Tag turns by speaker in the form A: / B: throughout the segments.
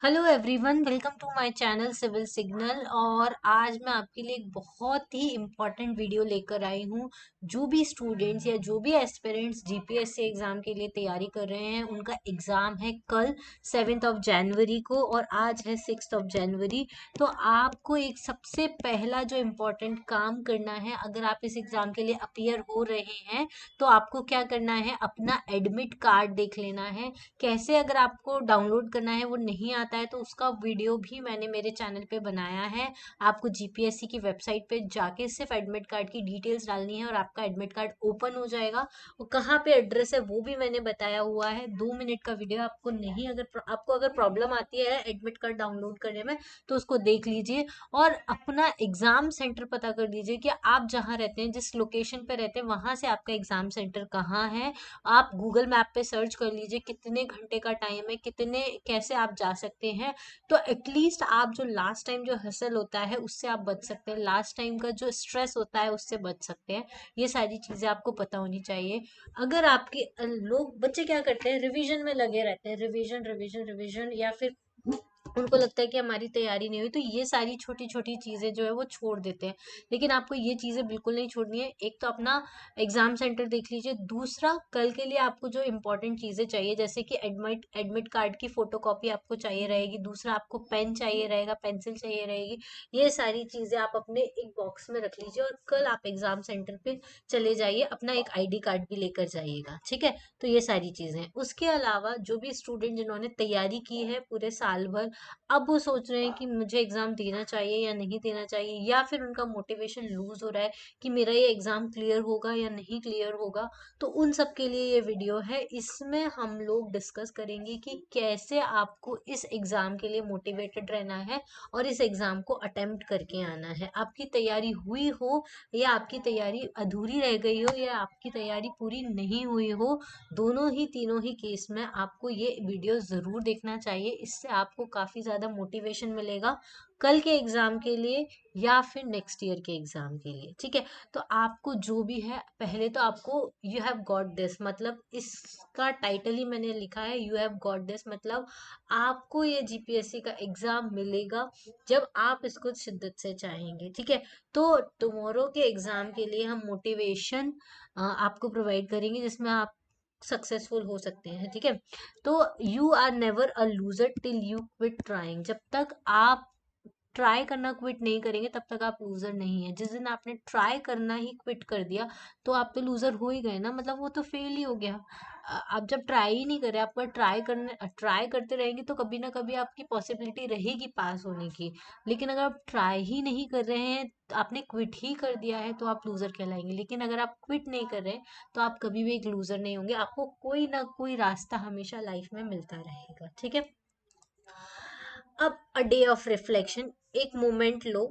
A: Hello everyone, welcome to my channel civil signal. और आज मैं आपके लिए एक बहुत ही इम्पोर्टेंट वीडियो लेकर आई हूँ। जो भी स्टूडेंट्स या जो भी एस्पिरेंट्स जीपीएससी एग्जाम के लिए तैयारी कर रहे हैं, उनका एग्जाम है कल 7 जनवरी को और आज है 6 जनवरी। तो आपको एक सबसे पहला जो इम्पोर्टेंट काम करना है, अगर आप इस एग्जाम के लिए अपीयर हो रहे हैं तो आपको क्या करना है, अपना एडमिट कार्ड देख लेना है। कैसे अगर आपको डाउनलोड करना है वो नहीं आता है तो उसका वीडियो भी मैंने मेरे चैनल पे बनाया है। आपको जीपीएससी की वेबसाइट पे जाके सिर्फ एडमिट कार्ड की डिटेल्स डालनी है और आपका एडमिट कार्ड ओपन हो जाएगा। वो कहाँ पे एड्रेस है वो भी मैंने बताया हुआ है। 2 मिनट का वीडियो आपको नहीं, अगर आपको अगर प्रॉब्लम आती है एडमिट कार्ड डाउनलोड करने में तो उसको देख लीजिए और अपना एग्जाम सेंटर पता कर लीजिए कि आप जहाँ रहते हैं, जिस लोकेशन पे रहते हैं, वहां से आपका एग्जाम सेंटर कहाँ है। आप गूगल मैप पे सर्च कर लीजिए कितने घंटे का टाइम है, कितने कैसे आप जा सकते हैं। तो एटलीस्ट आप जो लास्ट टाइम जो हसल होता है उससे आप बच सकते हैं, लास्ट टाइम का जो स्ट्रेस होता है उससे बच सकते हैं। ये सारी चीजें आपको पता होनी चाहिए। अगर आपके लोग बच्चे क्या करते हैं, रिवीजन में लगे रहते हैं, रिवीजन रिवीजन रिवीजन, या फिर उनको लगता है कि हमारी तैयारी नहीं हुई, तो ये सारी छोटी छोटी चीजें जो है वो छोड़ देते हैं। लेकिन आपको ये चीजें बिल्कुल नहीं छोड़नी है। एक तो अपना एग्जाम सेंटर देख लीजिए, दूसरा कल के लिए आपको जो इम्पोर्टेंट चीजें चाहिए, जैसे कि एडमिट एडमिट कार्ड की फोटोकॉपी आपको चाहिए रहेगी, दूसरा आपको पेन चाहिए रहेगा, पेंसिल चाहिए रहेगी। ये सारी चीजें आप अपने एक बॉक्स में रख लीजिए और कल आप एग्जाम सेंटर पे चले जाइए, अपना एक आईडी कार्ड भी लेकर जाइएगा, ठीक है। तो ये सारी चीजें हैं। उसके अलावा जो भी स्टूडेंट जिन्होंने तैयारी की है पूरे साल भर, अब वो सोच रहे हैं कि मुझे एग्जाम देना चाहिए या नहीं देना चाहिए, या फिर उनका मोटिवेशन लूज हो रहा है कि मेरा ये एग्जाम क्लियर होगा या नहीं क्लियर होगा, तो उन सब के लिए ये वीडियो है। इसमें हम लोग डिस्कस करेंगे कि कैसे आपको इस एग्जाम के लिए मोटिवेटेड रहना है और इस एग्जाम को अटेम्प्ट करके आना है। आपकी तैयारी हुई हो या आपकी तैयारी अधूरी रह गई हो या आपकी तैयारी पूरी नहीं हुई हो, दोनों ही तीनों ही केस में आपको ये वीडियो ज़रूर देखना चाहिए। इससे आपको काफ़ी ज़्यादा मोटिवेशन मिलेगा कल के एग्ज़ाम के लिए या फिर नेक्स्ट ईयर के एग्ज़ाम के लिए, ठीक है। तो आपको जो भी है, पहले तो आपको यू हैव गॉट दिस, मतलब इसका टाइटल ही मैंने लिखा है, यू हैव गॉट दिस, मतलब आपको ये जीपीएससी का एग्ज़ाम मिलेगा जब आप इसको शिद्दत से चाहेंगे, ठीक है। तो टुमारो के एग्ज़ाम के लिए हम मोटिवेशन आपको प्रोवाइड करेंगे जिसमें आप सक्सेसफुल हो सकते हैं, ठीक है। तो you are never a loser till you quit trying. जब तक आप ट्राई करना क्विट नहीं करेंगे तब तक आप लूजर नहीं है। जिस दिन आपने ट्राई करना ही क्विट कर दिया तो आप तो लूजर हो ही गए ना, मतलब वो तो फेल ही हो गया। आप जब ट्राई ही नहीं कर रहे, आप पर ट्राई करते रहेंगे तो कभी ना कभी आपकी पॉसिबिलिटी रहेगी पास होने की। लेकिन अगर आप ट्राई ही नहीं कर रहे हैं, आपने क्विट ही कर दिया है, तो आप लूजर कहलाएंगे। लेकिन अगर आप क्विट नहीं कर रहे तो आप कभी भी एक लूजर नहीं होंगे, आपको कोई ना कोई रास्ता हमेशा लाइफ में मिलता रहेगा, ठीक है। अब अ डे ऑफ रिफ्लेक्शन, एक मोमेंट लो।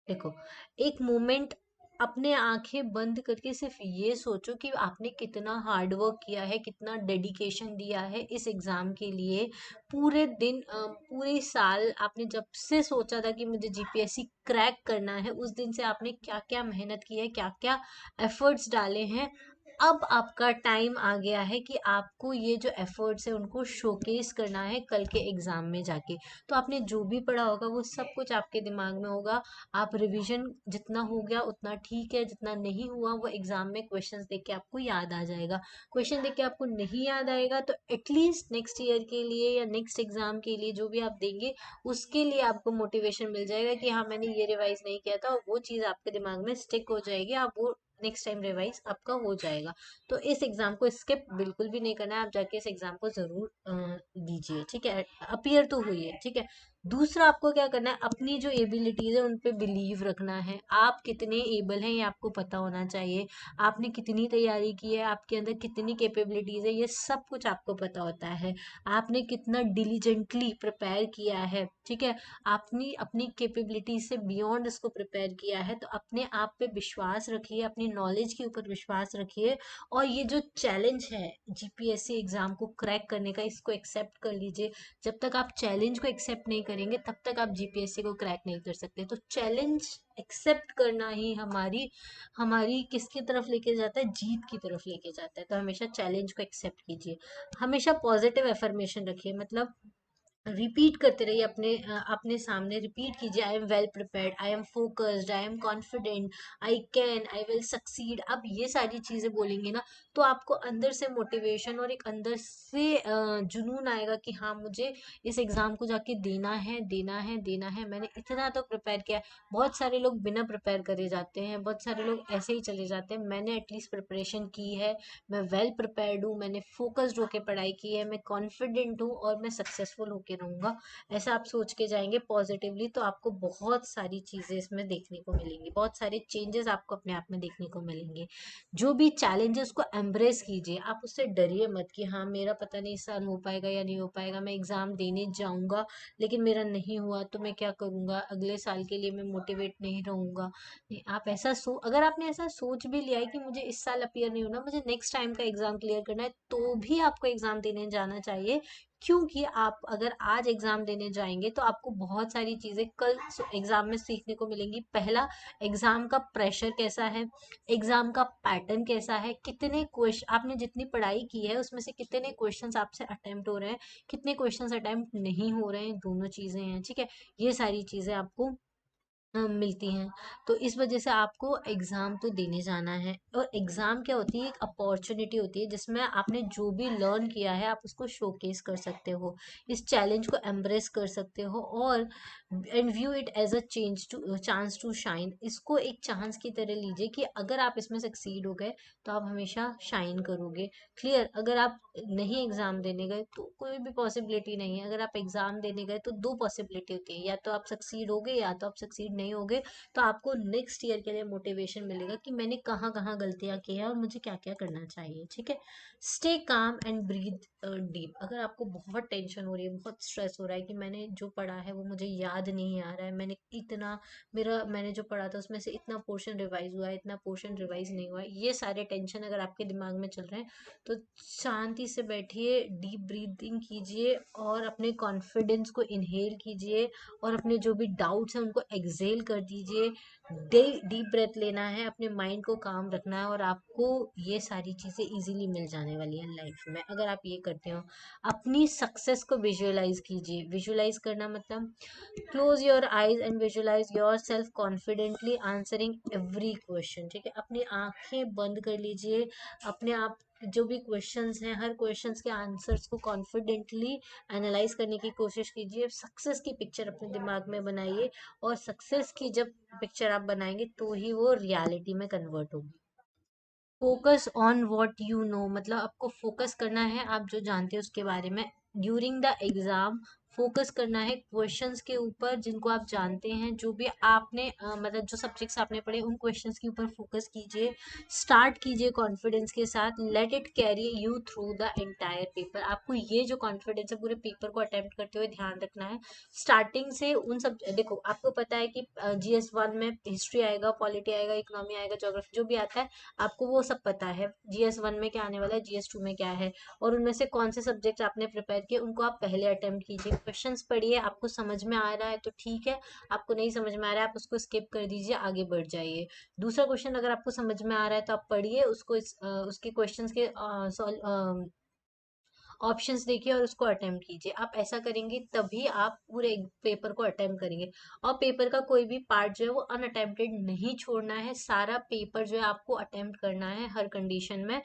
A: देखो, एक मोमेंट अपने आंखें बंद करके सिर्फ ये सोचो कि आपने कितना हार्ड वर्क किया है, कितना डेडिकेशन दिया है इस एग्जाम के लिए। पूरे दिन पूरे साल आपने जब से सोचा था कि मुझे जीपीएससी क्रैक करना है, उस दिन से आपने क्या क्या मेहनत की है, क्या क्या एफर्ट्स डाले हैं। अब आपका टाइम आ गया है कि आपको ये जो एफर्ट्स है उनको शोकेस करना है कल के एग्जाम में जाके। तो आपने जो भी पढ़ा होगा वो सब कुछ आपके दिमाग में होगा। आप रिवीजन जितना हो गया उतना ठीक है, जितना नहीं हुआ वो एग्जाम में क्वेश्चंस देख के आपको याद आ जाएगा। क्वेश्चन देख के आपको नहीं याद आएगा तो एटलीस्ट नेक्स्ट ईयर के लिए या नेक्स्ट एग्जाम के लिए जो भी आप देंगे उसके लिए आपको मोटिवेशन मिल जाएगा कि हाँ, मैंने ये रिवाइज नहीं किया था, और वो चीज़ आपके दिमाग में स्टिक हो जाएगी, आप वो नेक्स्ट टाइम रिवाइज आपका हो जाएगा। तो इस एग्जाम को स्किप बिल्कुल भी नहीं करना है, आप जाके इस एग्जाम को जरूर दीजिए, ठीक है। अपीयर तो हुई है, ठीक है। दूसरा आपको क्या करना है, अपनी जो एबिलिटीज है उन पे बिलीव रखना है। आप कितने एबल हैं ये आपको पता होना चाहिए। आपने कितनी तैयारी की है, आपके अंदर कितनी कैपेबिलिटीज है, ये सब कुछ आपको पता होता है। आपने कितना डिलीजेंटली प्रिपेयर किया है, ठीक है। आपने अपनी कैपेबिलिटी से बियॉन्ड इसको प्रिपेयर किया है। तो अपने आप पे विश्वास रखिए, अपनी नॉलेज के ऊपर विश्वास रखिए। और ये जो चैलेंज है जीपीएससी एग्जाम को क्रैक करने का, इसको एक्सेप्ट कर लीजिए। जब तक आप चैलेंज को एक्सेप्ट नहीं करेंगे तब तक आप जीपीएससी को क्रैक नहीं कर सकते। तो चैलेंज एक्सेप्ट करना ही हमारी हमारी किसकी तरफ लेके जाता है, जीत की तरफ लेके जाता है। तो हमेशा चैलेंज को एक्सेप्ट कीजिए, हमेशा पॉजिटिव एफर्मेशन रखिए। मतलब रिपीट करते रहिए, अपने सामने रिपीट कीजिए, I am well prepared, I am focused, I am confident, I can, I will succeed. आप ये सारी चीजें बोलेंगे ना, तो आपको अंदर से मोटिवेशन और एक अंदर से जुनून आएगा कि हाँ, मुझे इस एग्जाम को जाके देना है, देना है, देना है, मैंने इतना तो प्रिपेयर किया है। बहुत सारे लोग बिना प्रिपेयर करे जाते हैं, बहुत सारे लोग ऐसे ही चले जाते हैं। मैंने एटलीस्ट प्रिपरेशन की है, मैं वेल प्रिपेयर्ड हूँ, मैंने फोकस्ड होके पढ़ाई की है, मैं कॉन्फिडेंट हूँ और मैं सक्सेसफुल होके रहूंगा। ऐसा आप सोच के जाएंगे पॉजिटिवली, तो आपको बहुत सारी चीजें इसमें देखने को मिलेंगी, बहुत सारे चेंजेस आपको अपने आप में देखने को मिलेंगे। जो भी चैलेंजेस को एम्ब्रेस कीजिए, आप उससे डरिए मत कि हाँ, मेरा पता नहीं इस साल हो पाएगा या नहीं हो पाएगा, मैं एग्जाम देने जाऊंगा लेकिन मेरा नहीं हुआ तो मैं क्या करूंगा, अगले साल के लिए मैं मोटिवेट नहीं रहूंगा। नहीं, आप अगर आपने ऐसा सोच भी लिया है कि मुझे इस साल अपीयर नहीं होना, मुझे नेक्स्ट टाइम का एग्जाम क्लियर करना है, तो भी आपको एग्जाम देने जाना चाहिए। क्योंकि आप अगर आज एग्जाम देने जाएंगे तो आपको बहुत सारी चीजें कल एग्जाम में सीखने को मिलेंगी। पहला, एग्जाम का प्रेशर कैसा है, एग्जाम का पैटर्न कैसा है, कितने क्वेश्चन आपने जितनी पढ़ाई की है उसमें से कितने क्वेश्चंस आपसे अटेम्प्ट हो रहे हैं, कितने क्वेश्चंस अटेम्प्ट नहीं हो रहे हैं, दोनों चीजें हैं, ठीक है। ये सारी चीजें आपको मिलती हैं। तो इस वजह से आपको एग्ज़ाम तो देने जाना है। और एग्ज़ाम क्या होती है, एक अपॉर्चुनिटी होती है जिसमें आपने जो भी लर्न किया है आप उसको शोकेस कर सकते हो, इस चैलेंज को एम्ब्रेस कर सकते हो, और and view it as a chance to shine. इसको एक चांस की तरह लीजिए कि अगर आप इसमें सक्सीड हो गए तो आप हमेशा शाइन करोगे। क्लियर। अगर आप नहीं एग्ज़ाम देने गए तो कोई भी पॉसिबिलिटी नहीं है। अगर आप एग्ज़ाम देने गए तो दो पॉसिबिलिटी होती है, या तो आप सक्सीड होगे या तो आप सक्सीड नहीं होगे। तो आपको नेक्स्ट ईयर के लिए मोटिवेशन मिलेगा कि मैंने कहाँ कहाँ गलतियाँ की है और मुझे क्या क्या करना चाहिए, ठीक है। Stay calm and breathe deep. अगर आपको बहुत टेंशन हो रही है, बहुत स्ट्रेस हो रहा है कि मैंने जो पढ़ा है वो मुझे याद नहीं आ रहा है, मैंने जो पढ़ा था उसमें से इतना पोर्शन रिवाइज हुआ है, इतना पोर्शन रिवाइज नहीं हुआ है, ये सारे टेंशन अगर आपके दिमाग में चल रहे हैं, तो शांति से बैठिए, डीप ब्रीदिंग कीजिए और अपने कॉन्फिडेंस को इनहेल कीजिए, और अपने जो भी डाउट्स हैं उनको एक्सेल कर दीजिए। डीप ब्रेथ लेना है, अपने माइंड को काम रखना है, और आपको ये सारी चीज़ें इजीली मिल जाने वाली है लाइफ में अगर आप ये करते हो। अपनी सक्सेस को विजुअलाइज कीजिए। विजुअलाइज करना मतलब close your eyes and visualise yourself confidently answering every question, ठीक है। अपनी आंखें बंद कर लीजिए, अपने आप जो भी क्वेश्चंस हैं हर क्वेश्चंस के आंसर्स को कॉन्फिडेंटली एनालाइज करने की कोशिश कीजिए। सक्सेस की पिक्चर अपने दिमाग में बनाइए, और सक्सेस की जब पिक्चर आप बनाएंगे तो ही वो रियलिटी में कन्वर्ट होगी। Focus on what you know, मतलब आपको फोकस करना है आप जो जानते हैं उसके बारे में। ड्यूरिंग द एग्जाम फोकस करना है क्वेश्चंस के ऊपर जिनको आप जानते हैं, जो भी आपने मतलब जो सब्जेक्ट्स आपने पढ़े उन क्वेश्चंस के ऊपर फोकस कीजिए। स्टार्ट कीजिए कॉन्फिडेंस के साथ, let it carry you through the entire paper. आपको ये जो कॉन्फिडेंस है पूरे पेपर को अटेम्प्ट करते हुए ध्यान रखना है। स्टार्टिंग से उन सब, देखो आपको पता है कि GS1 में हिस्ट्री आएगा, पॉलिटी आएगा, इकोनॉमी आएगा, ज्योग्राफी, जो भी आता है आपको वो सब पता है। GS1 में क्या आने वाला है, GS2 में क्या है, और उनमें से कौन से सब्जेक्ट आपने प्रिपेयर किए उनको आप पहले अटेम्प्ट कीजिए। क्वेश्चंस पढ़िए, आपको समझ में आ रहा है तो ठीक है, आपको नहीं समझ में आ रहा है आप उसको स्किप कर दीजिए, आगे बढ़ जाइए। दूसरा क्वेश्चन अगर आपको समझ में आ रहा है तो आप पढ़िए उसको, उसके क्वेश्चंस के ऑप्शंस देखिए और उसको अटेम्प्ट कीजिए। आप ऐसा करेंगे तभी आप पूरे पेपर को अटेम्प्ट करेंगे। और पेपर का कोई भी पार्ट जो है वो अनअटेम्प्टेड नहीं छोड़ना है, सारा पेपर जो है आपको अटेम्प्ट करना है हर कंडीशन में।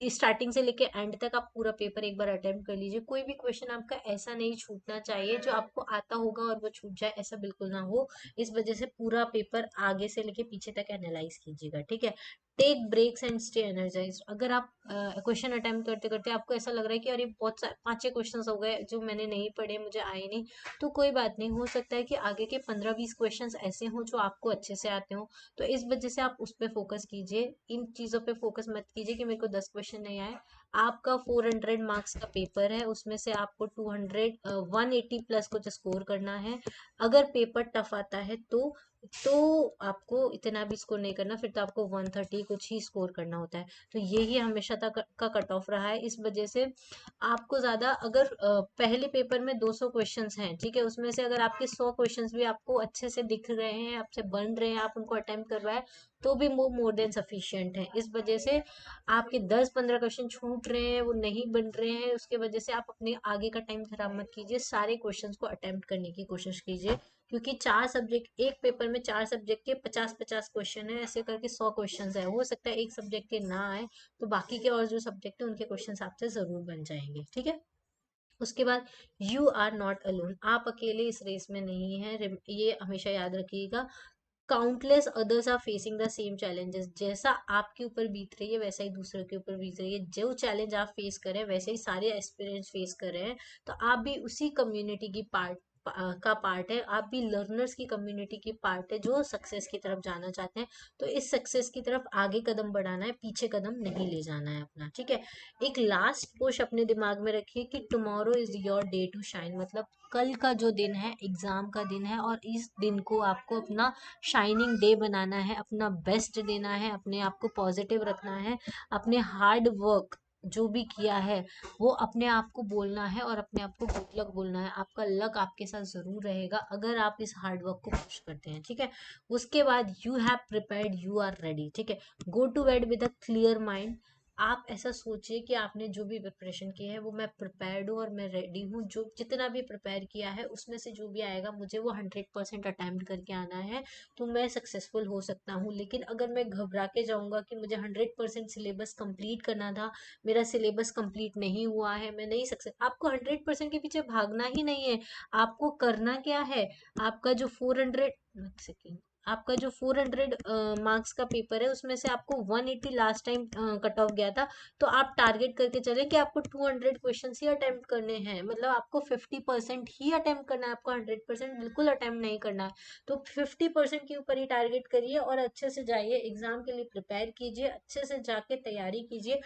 A: स्टार्टिंग से लेके एंड तक आप पूरा पेपर एक बार अटेम्प्ट कर लीजिए। कोई भी क्वेश्चन आपका ऐसा नहीं छूटना चाहिए जो आपको आता होगा और वो छूट जाए, ऐसा बिल्कुल ना हो। इस वजह से पूरा पेपर आगे से लेके पीछे तक एनालाइज कीजिएगा, ठीक है। Take breaks and stay energize. अगर आप क्वेश्चन अटेम्प्ट करते करते आपको ऐसा लग रहा है कि अरे बहुत सारे 5-6 क्वेश्चन हो गए जो मैंने नहीं पढ़े, मुझे आए नहीं, तो कोई बात नहीं, हो सकता है कि आगे के 15-20 क्वेश्चन ऐसे हों जो आपको अच्छे से आते हो। तो इस वजह से आप उस पर फोकस कीजिए, इन चीज़ों पे फोकस मत कीजिए कि मेरे को 10 क्वेश्चन नहीं आए। आपका 400 मार्क्स का पेपर है, उसमें से आपको 180 प्लस कुछ स्कोर करना है। अगर पेपर टफ आता है तो तो आपको इतना भी स्कोर नहीं करना, फिर तो आपको 130 कुछ ही स्कोर करना होता है। तो यही हमेशा तक का कट ऑफ रहा है। इस वजह से आपको ज्यादा, अगर पहले पेपर में 200 क्वेश्चंस हैं, ठीक है, उसमें से अगर आपके 100 क्वेश्चंस भी आपको अच्छे से दिख रहे हैं, आपसे बन रहे हैं, आप उनको अटेम्प्ट कर रहे हैं, तो भी वो मोर देन सफिशियंट है। इस वजह से आपके 10-15 क्वेश्चन छूट रहे हैं, वो नहीं बन रहे हैं, उसके वजह से आप अपने आगे का टाइम खराब मत कीजिए, सारे क्वेश्चंस को अटेम्प्ट करने की कोशिश कीजिए। क्योंकि 4 सब्जेक्ट, एक पेपर में 4 सब्जेक्ट के 50-50 क्वेश्चन है, ऐसे करके 100 क्वेश्चन है। हो सकता है एक सब्जेक्ट के ना आए, तो बाकी के और जो सब्जेक्ट है उनके क्वेश्चन आपसे जरूर बन जाएंगे, ठीक है। उसके बाद, यू आर नॉट अलोन, आप अकेले इस रेस में नहीं है, ये हमेशा याद रखिएगा। Countless others are facing the same challenges, जैसा आपके ऊपर बीत रही है वैसा ही दूसरे के ऊपर बीत रही है। जो चैलेंज आप फेस कर रहे हैं वैसे ही सारे एस्पिरेंट्स फेस कर रहे हैं। तो आप भी उसी कम्युनिटी की का पार्ट है, आप भी लर्नर्स की कम्युनिटी की पार्ट है जो सक्सेस की तरफ जाना चाहते हैं। तो इस सक्सेस की तरफ आगे कदम बढ़ाना है, पीछे कदम नहीं ले जाना है अपना, ठीक है। एक लास्ट पुश अपने दिमाग में रखिए कि tomorrow is your day to shine, मतलब कल का जो दिन है एग्जाम का दिन है, और इस दिन को आपको अपना शाइनिंग डे बनाना है, अपना बेस्ट देना है, अपने आप को पॉजिटिव रखना है, अपने हार्ड वर्क जो भी किया है वो अपने आप को बोलना है, और अपने आप को गुड लक बोलना है। आपका लक आपके साथ जरूर रहेगा अगर आप इस हार्ड वर्क को पुश करते हैं, ठीक है। उसके बाद, you have prepared, you are ready, ठीक है। Go to bed with a clear mind. आप ऐसा सोचिए कि आपने जो भी प्रिपरेशन की है वो मैं प्रिपेयर्ड हूँ और मैं रेडी हूँ, जो जितना भी प्रिपेयर किया है उसमें से जो भी आएगा मुझे वो 100% अटेम्प्ट करके आना है, तो मैं सक्सेसफुल हो सकता हूँ। लेकिन अगर मैं घबरा के जाऊंगा कि मुझे 100% सिलेबस कंप्लीट करना था, मेरा सिलेबस कंप्लीट नहीं हुआ है, मैं नहीं सक्सेस, आपको 100% के पीछे भागना ही नहीं है। आपको करना क्या है, आपका जो 400 आपका जो 400 मार्क्स का पेपर है उसमें से आपको 180 लास्ट टाइम कट ऑफ गया था। तो आप टारगेट करके चले कि आपको 200 क्वेश्चन ही अटेम्प्ट करने हैं, मतलब आपको 50% ही अटेम्प्ट करना है, आपको 100% बिल्कुल अटेम्प्ट नहीं करना है। तो 50% के ऊपर ही टारगेट करिए और अच्छे से जाइए एग्जाम के लिए, प्रिपेयर कीजिए, अच्छे से जाके तैयारी कीजिए।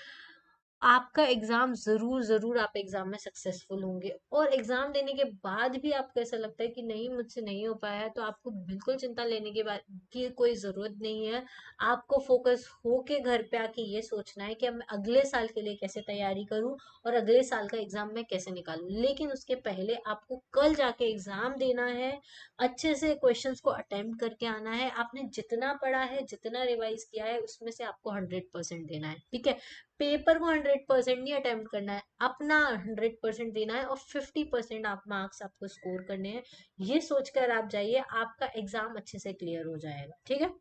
A: आपका एग्जाम जरूर जरूर आप एग्जाम में सक्सेसफुल होंगे। और एग्जाम देने के बाद भी आपको ऐसा लगता है कि नहीं मुझसे नहीं हो पाया है, तो आपको बिल्कुल चिंता लेने के बाद की कोई जरूरत नहीं है। आपको फोकस होके घर पे आके ये सोचना है कि अब मैं अगले साल के लिए कैसे तैयारी करूं और अगले साल का एग्जाम मैं कैसे निकालूं। लेकिन उसके पहले आपको कल जाके एग्जाम देना है, अच्छे से क्वेश्चंस को अटेम्प्ट करके आना है। आपने जितना पढ़ा है, जितना रिवाइज किया है, उसमें से आपको 100% देना है, ठीक है। पेपर को 100% नहीं अटेम्प्ट करना है, अपना 100% देना है, और 50% आप मार्क्स आपको स्कोर करने हैं। ये सोचकर आप जाइए, आपका एग्जाम अच्छे से क्लियर हो जाएगा, ठीक है।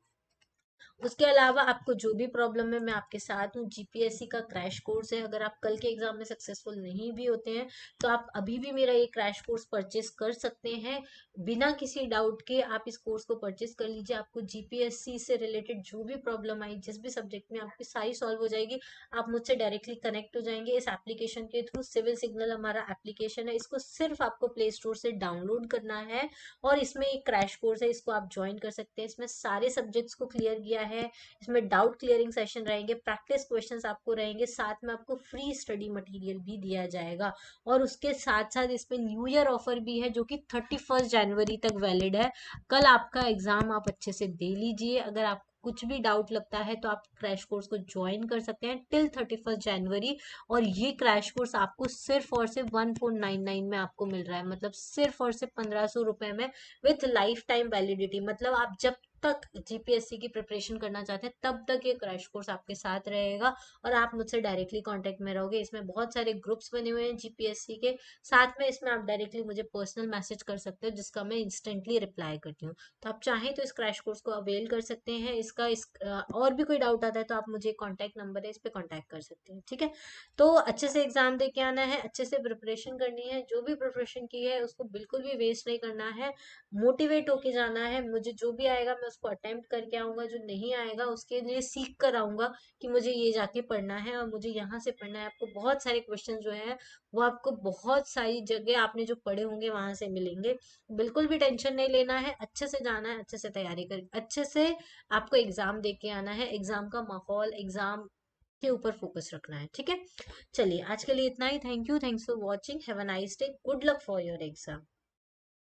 A: उसके अलावा आपको जो भी प्रॉब्लम है मैं आपके साथ हूँ। जीपीएससी का क्रैश कोर्स है, अगर आप कल के एग्जाम में सक्सेसफुल नहीं भी होते हैं तो आप अभी भी मेरा ये क्रैश कोर्स परचेस कर सकते हैं। बिना किसी डाउट के आप इस कोर्स को परचेस कर लीजिए। आपको जीपीएससी से रिलेटेड जो भी प्रॉब्लम आई, जिस भी सब्जेक्ट में, आपकी सारी सॉल्व हो जाएगी। आप मुझसे डायरेक्टली कनेक्ट हो जाएंगे इस एप्लीकेशन के थ्रू। सिविल सिग्नल हमारा एप्लीकेशन है, इसको सिर्फ आपको प्ले स्टोर से डाउनलोड करना है, और इसमें एक क्रैश कोर्स है, इसको आप ज्वाइन कर सकते हैं। इसमें सारे सब्जेक्ट्स को क्लियर किया है, इसमें डाउट क्लियरिंग सेशन रहेंगे, प्रैक्टिस क्वेश्चंस आपको रहेंगे, साथ में आपको फ्री स्टडी मटेरियल भी दिया जाएगा। और उसके साथ साथ इसमें न्यू ईयर ऑफर भी है जो कि 31 जनवरी तक वैलिड है। कल आपका एग्जाम आप अच्छे से दे लीजिए। अगर आप कुछ भी डाउट लगता है तो आप क्रैश कोर्स को ज्वाइन कर सकते हैं टिल 31 जनवरी। और ये क्रैश कोर्स आपको सिर्फ और सिर्फ 1499 में आपको मिल रहा है, मतलब सिर्फ और सिर्फ 1500 रुपए में, विथ लाइफ टाइम वैलिडिटी। मतलब आप जब तक जीपीएससी की प्रिपरेशन करना चाहते हैं तब तक ये क्रैश कोर्स आपके साथ रहेगा, और आप मुझसे डायरेक्टली कांटेक्ट में रहोगे। इसमें बहुत सारे ग्रुप्स बने हुए हैं जीपीएससी के साथ में, इसमें आप डायरेक्टली मुझे पर्सनल मैसेज कर सकते हो जिसका मैं इंस्टेंटली रिप्लाई करती हूँ। तो आप चाहें तो इस क्रैश कोर्स को अवेल कर सकते हैं। और भी कोई डाउट आता है तो आप मुझे कॉन्टैक्ट नंबर है, इस पर कॉन्टैक्ट कर सकते हैं, ठीक है। तो अच्छे से एग्जाम दे के आना है, अच्छे से प्रिपरेशन करनी है, जो भी प्रिपरेशन की है उसको बिल्कुल भी वेस्ट नहीं करना है, मोटिवेट होके जाना है। मुझे जो भी आएगा मैं उसको अटेम्प्ट करके आऊंगा, जो नहीं आएगा उसके लिए सीख कर आऊंगा कि मुझे ये जाके पढ़ना है और मुझे यहाँ से पढ़ना है। आपको बहुत सारे क्वेश्चन जो है वो आपको बहुत सारी जगह आपने जो पढ़े होंगे वहां से मिलेंगे। बिल्कुल भी टेंशन नहीं लेना है, अच्छे से जाना है, अच्छे से तैयारी कर, अच्छे से आपको एग्जाम दे के आना है। एग्जाम का माहौल, एग्जाम के ऊपर फोकस रखना है, ठीक है। चलिए आज के लिए इतना ही। Thank you, thanks for watching, have a nice day, good luck for your exam.